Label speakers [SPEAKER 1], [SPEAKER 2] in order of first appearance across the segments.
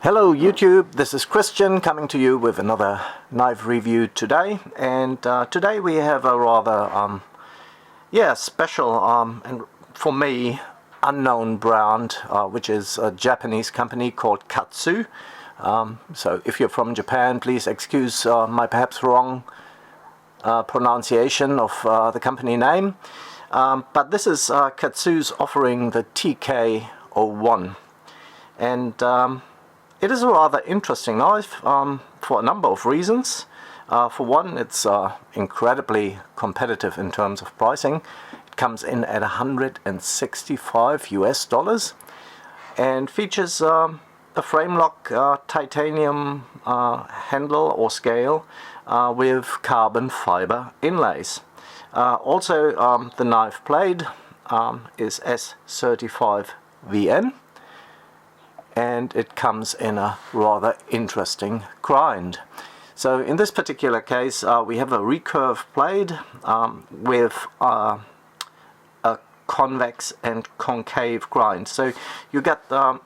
[SPEAKER 1] Hello YouTube, this is Christian coming to you with another knife review today, and today we have a rather special and for me unknown brand, which is a Japanese company called Katsu. So if you're from Japan, please excuse my perhaps wrong pronunciation of the company name, but this is Katsu's offering the TK01, and it is a rather interesting knife for a number of reasons. For one, it's incredibly competitive in terms of pricing. It comes in at $165 and features a frame lock titanium handle or scale with carbon fiber inlays. Also, the knife blade is S35VN. And it comes in a rather interesting grind. So in this particular case we have a recurve blade with a convex and concave grind. So you get a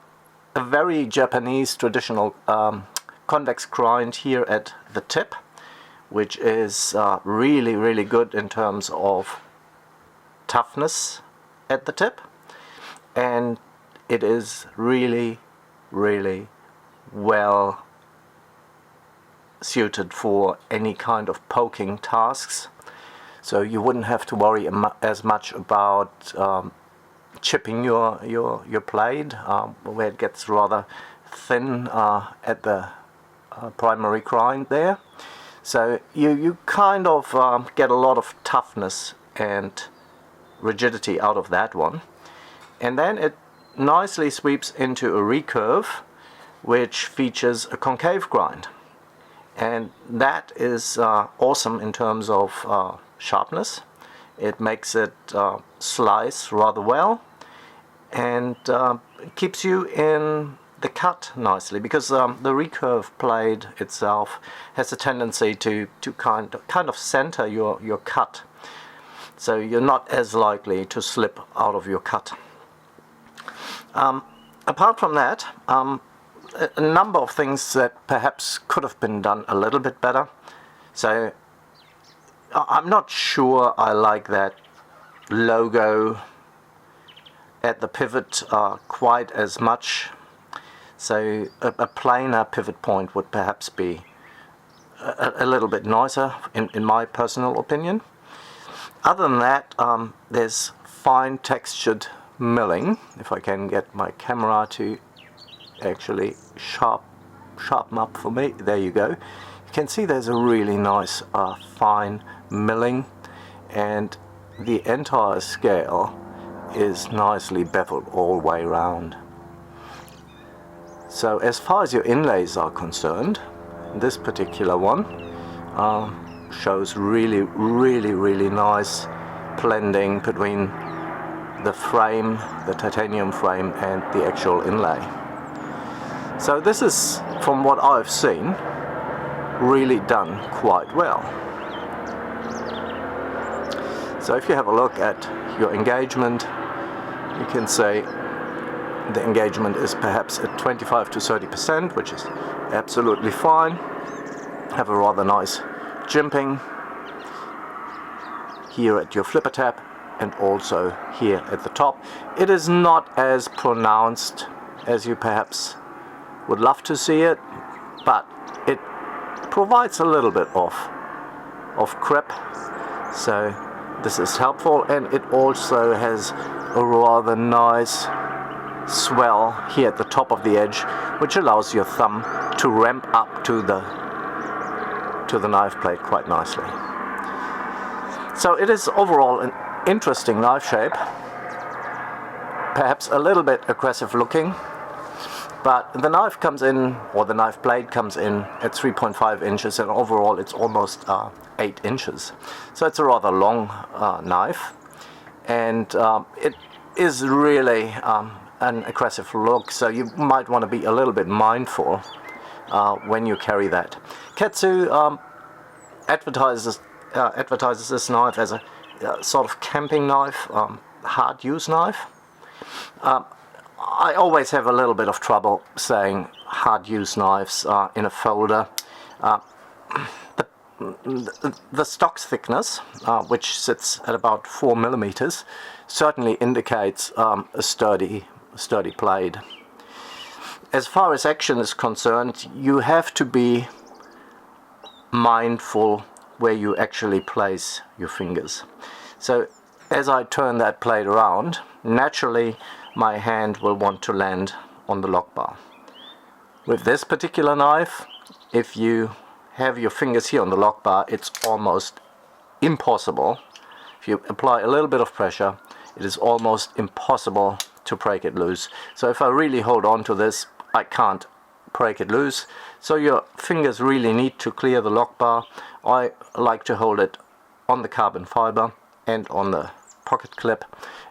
[SPEAKER 1] very Japanese traditional convex grind here at the tip, which is really good in terms of toughness at the tip, and it is really well suited for any kind of poking tasks. So you wouldn't have to worry as much about chipping your blade, where it gets rather thin at the primary grind there. So you kind of get a lot of toughness and rigidity out of that one, and then it nicely sweeps into a recurve which features a concave grind, and that is awesome in terms of sharpness. It makes it slice rather well, and it keeps you in the cut nicely, because the recurve blade itself has a tendency to kind of center your cut, so you're not as likely to slip out of your cut. Apart from that, a number of things that perhaps could have been done a little bit better. So I'm not sure I like that logo at the pivot quite as much. So a plainer pivot point would perhaps be a little bit nicer in my personal opinion. Other than that, there's fine textured milling, if I can get my camera to actually sharpen up for me. There you go. You can see there's a really nice fine milling, and the entire scale is nicely beveled all the way around. So as far as your inlays are concerned, this particular one shows really nice blending between the frame, the titanium frame, and the actual inlay. So this is, from what I've seen, really done quite well. So if you have a look at your engagement, you can say the engagement is perhaps at 25 to 30%, which is absolutely fine. Have a rather nice jimping here at your flipper tab, and also here at the top. It is not as pronounced as you perhaps would love to see it, but it provides a little bit of grip, so this is helpful. And it also has a rather nice swell here at the top of the edge, which allows your thumb to ramp up to the knife blade quite nicely. So it is overall an interesting knife shape, perhaps a little bit aggressive looking, but the knife comes in, or the knife blade comes in at 3.5 inches, and overall it's almost 8 inches. So it's a rather long knife, and it is really an aggressive look, so you might want to be a little bit mindful when you carry that. Katsu advertises this knife as a sort of camping knife, hard use knife. I always have a little bit of trouble saying hard use knives in a folder. The stock thickness, which sits at about 4 millimeters, certainly indicates a sturdy blade. As far as action is concerned, you have to be mindful where you actually place your fingers. So as I turn that blade around, naturally my hand will want to land on the lock bar. With this particular knife, if you have your fingers here on the lock bar, it's almost impossible. If you apply a little bit of pressure, it is almost impossible to break it loose. So if I really hold on to this, I can't break it loose. So your fingers really need to clear the lock bar. I like to hold it on the carbon fiber and on the pocket clip,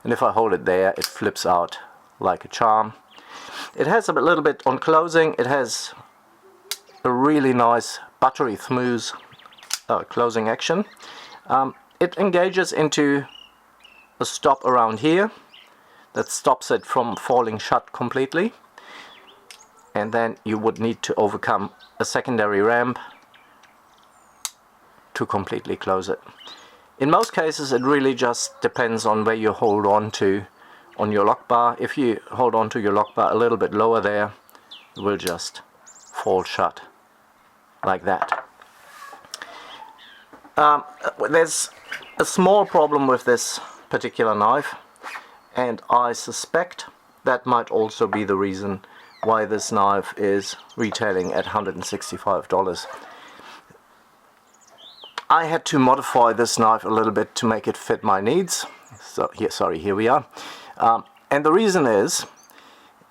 [SPEAKER 1] and if I hold it there, it flips out like a charm. It has a little bit on closing, it has a really nice buttery smooth closing action. It engages into a stop around here that stops it from falling shut completely, and then you would need to overcome a secondary ramp to completely close it. In most cases it really just depends on where you hold on to on your lock bar. If you hold on to your lock bar a little bit lower there, it will just fall shut like that. There's a small problem with this particular knife, and I suspect that might also be the reason why this knife is retailing at $165. I had to modify this knife a little bit to make it fit my needs. So here we are. And the reason is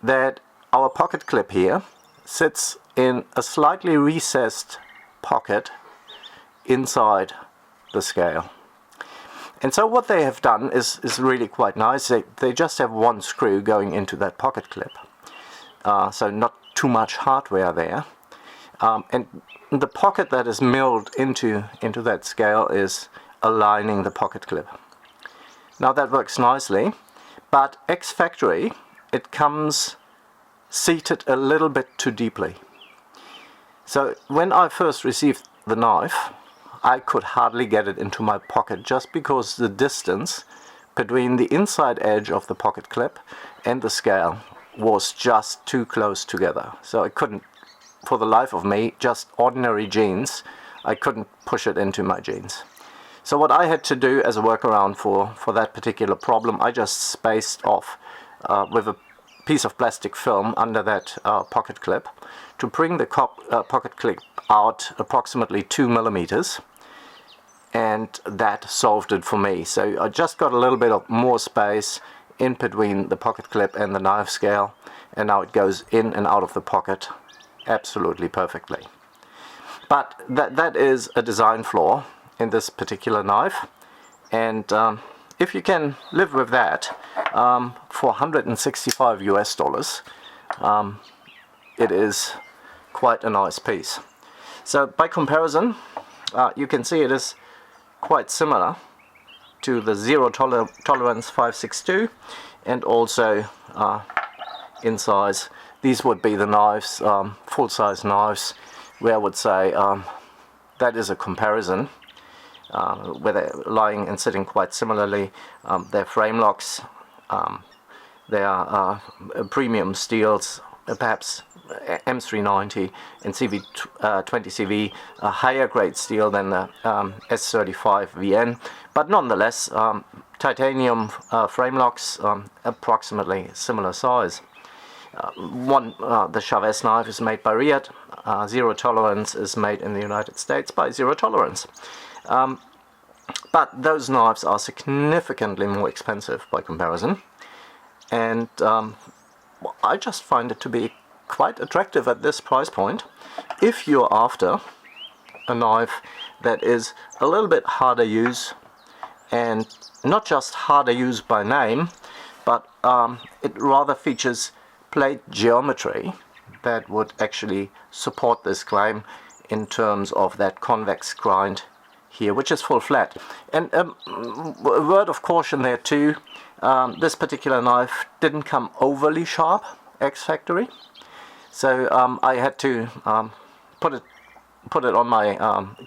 [SPEAKER 1] that our pocket clip here sits in a slightly recessed pocket inside the scale. And so what they have done is really quite nice. They just have one screw going into that pocket clip. So not too much hardware there. And the pocket that is milled into that scale is aligning the pocket clip. Now that works nicely, but ex-factory it comes seated a little bit too deeply. So when I first received the knife, I could hardly get it into my pocket just because the distance between the inside edge of the pocket clip and the scale was just too close together. So I couldn't, for the life of me, just ordinary jeans, I couldn't push it into my jeans. So what I had to do as a workaround for that particular problem, I just spaced off with a piece of plastic film under that pocket clip to bring the pocket clip out approximately 2 millimeters, and that solved it for me. So I just got a little bit of more space in between the pocket clip and the knife scale, and now it goes in and out of the pocket absolutely perfectly. But that is a design flaw in this particular knife, and if you can live with that for $165 US, it is quite a nice piece. So by comparison, you can see it is quite similar to the Zero Tolerance 562, and also in size. These would be the knives, full-size knives, where I would say that is a comparison, where they're lying and sitting quite similarly. They're frame locks, they are premium steels, perhaps M390 and CV20CV, a higher grade steel than the S35 VN, but nonetheless titanium frame locks, approximately similar size. The Chavez knife is made by Riyadh. Zero Tolerance is made in the United States by Zero Tolerance. But those knives are significantly more expensive by comparison, and I just find it to be quite attractive at this price point if you're after a knife that is a little bit harder use, and not just harder use by name, but it rather features plate geometry that would actually support this claim in terms of that convex grind here, which is full flat. And a word of caution there too, this particular knife didn't come overly sharp ex-factory, so I had to put it on my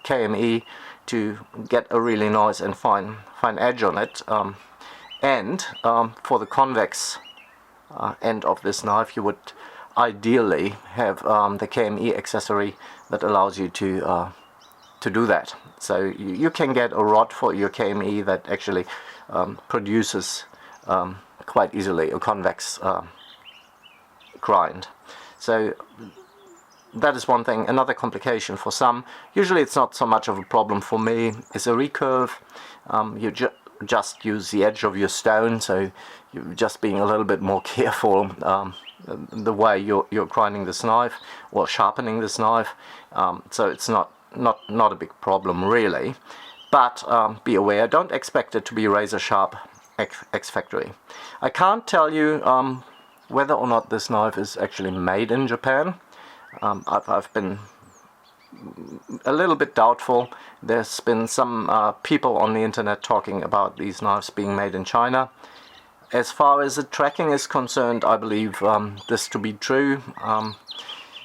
[SPEAKER 1] KME to get a really nice and fine edge on it. And for the convex end of this knife, you would ideally have the KME accessory that allows you to do that. So you can get a rod for your KME that actually produces quite easily a convex grind. So that is one thing. Another complication for some, usually it's not so much of a problem for me, is a recurve. You just use the edge of your stone, so you're just being a little bit more careful the way you're grinding this knife or sharpening this knife. So it's not a big problem really, but be aware, don't expect it to be razor sharp ex-factory. I can't tell you whether or not this knife is actually made in Japan. I've been a little bit doubtful. There's been some people on the internet talking about these knives being made in China. As far as the tracking is concerned, I believe this to be true.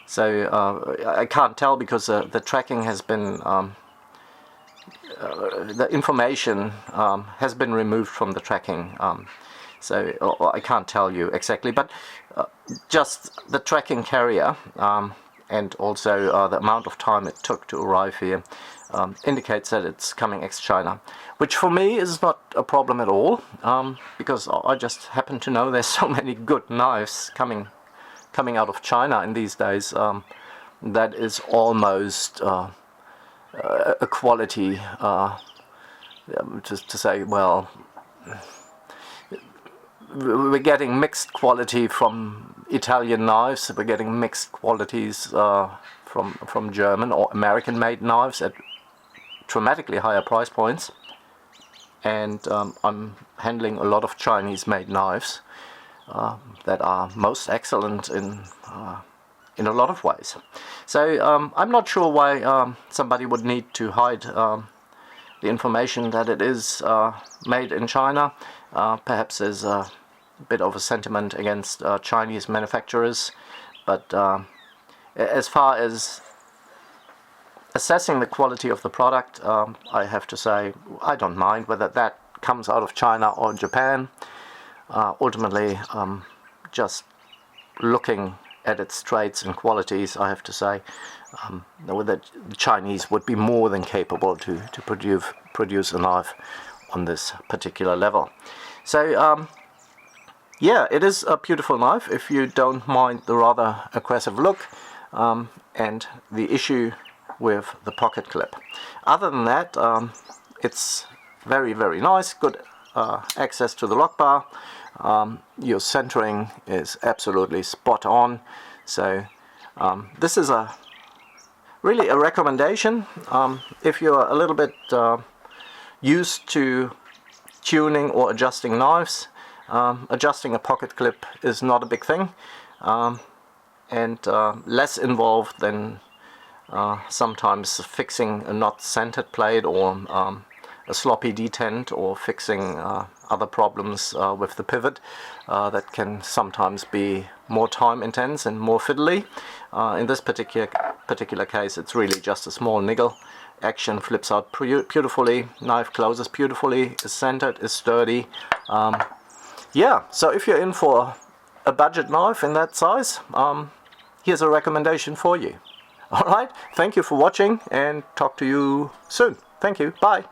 [SPEAKER 1] So I can't tell because the tracking has been, the information has been removed from the tracking. So I can't tell you exactly, but just the tracking carrier and also the amount of time it took to arrive here indicates that it's coming ex-China, which for me is not a problem at all, because I just happen to know there's so many good knives coming out of China in these days that is almost a quality, just to say, well, we're getting mixed quality from Italian knives, we're getting mixed qualities from German or American made knives at dramatically higher price points, and I'm handling a lot of Chinese made knives that are most excellent in a lot of ways. So I'm not sure why somebody would need to hide the information that it is made in China. Perhaps there's a bit of a sentiment against Chinese manufacturers, but as far as assessing the quality of the product, I have to say I don't mind whether that comes out of China or Japan. Ultimately, just looking at its traits and qualities, I have to say that the Chinese would be more than capable to produce a knife on this particular level. So yeah, it is a beautiful knife if you don't mind the rather aggressive look and the issue with the pocket clip. Other than that, it's very, very nice, good access to the lock bar. Your centering is absolutely spot on. So this is really a recommendation if you're a little bit used to tuning or adjusting knives. Adjusting a pocket clip is not a big thing, and less involved than sometimes fixing a not centered plate or a sloppy detent, or fixing other problems with the pivot that can sometimes be more time intense and more fiddly. In this particular case, it's really just a small niggle. Action flips out beautifully, knife closes beautifully, is centered, is sturdy. Yeah, so if you're in for a budget knife in that size, here's a recommendation for you. Alright, thank you for watching and talk to you soon. Thank you, bye.